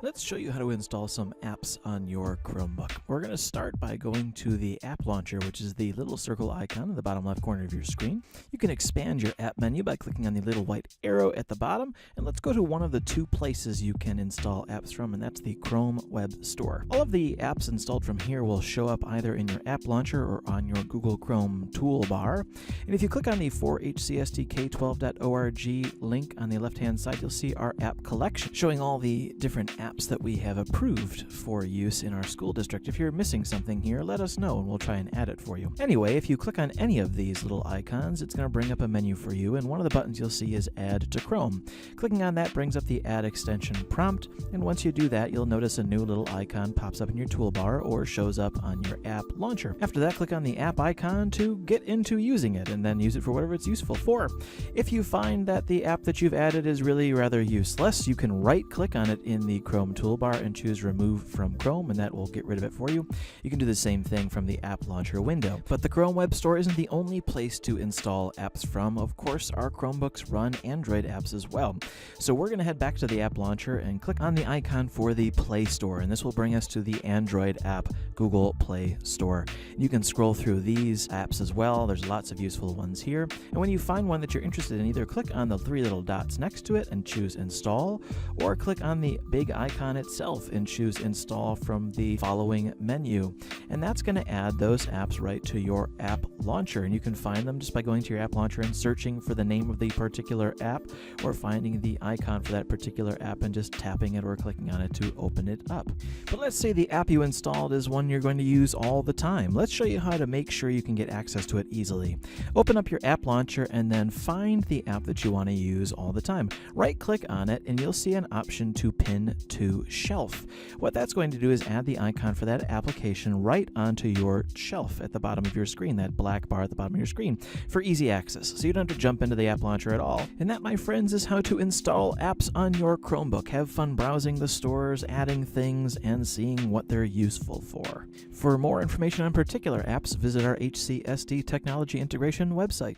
Let's show you how to install some apps on your Chromebook. We're going to start by going to the app launcher, which is the little circle icon in the bottom left corner of your screen. You can expand your app menu by clicking on the little white arrow at the bottom, and let's go to one of the two places you can install apps from, and that's the Chrome Web Store. All of the apps installed from here will show up either in your app launcher or on your Google Chrome toolbar. And if you click on the 4hcstk12.org link on the left-hand side, you'll see our app collection, showing all the different apps that we have approved for use in our school district. If you're missing something here, let us know and we'll try and add it for you. Anyway, if you click on any of these little icons, it's going to bring up a menu for you, and one of the buttons you'll see is Add to Chrome. Clicking on that brings up the Add Extension prompt, and once you do that, you'll notice a new little icon pops up in your toolbar or shows up on your app launcher. After that, click on the app icon to get into using it, and then use it for whatever it's useful for. If you find that the app that you've added is really rather useless, you can right-click on it in the Chrome toolbar and choose Remove from Chrome, and that will get rid of it for you. You can do the same thing from the app launcher window. But the Chrome Web Store isn't the only place to install apps from. Of course, our Chromebooks run Android apps as well. So we're going to head back to the app launcher and click on the icon for the Play Store, and this will bring us to the Android app Google Play Store. You can scroll through these apps as well. There's lots of useful ones here. And when you find one that you're interested in, either click on the three little dots next to it and choose Install, or click on the big icon itself and choose Install from the following menu. And that's going to add those apps right to your app launcher. And you can find them just by going to your app launcher and searching for the name of the particular app, or finding the icon for that particular app and just tapping it or clicking on it to open it up. But let's say the app you installed is one you're going to use all the time. Let's show you how to make sure you can get access to it easily. Open up your app launcher and then find the app that you want to use all the time. Right-click on it and you'll see an option to pin to shelf. What that's going to do is add the icon for that application right onto your shelf at the bottom of your screen, that black bar at the bottom of your screen, for easy access, so you don't have to jump into the app launcher at all. And that, my friends, is how to install apps on your Chromebook. Have fun browsing the stores, adding things, and seeing what they're useful for. For more information on particular apps, visit our HCSD Technology Integration website.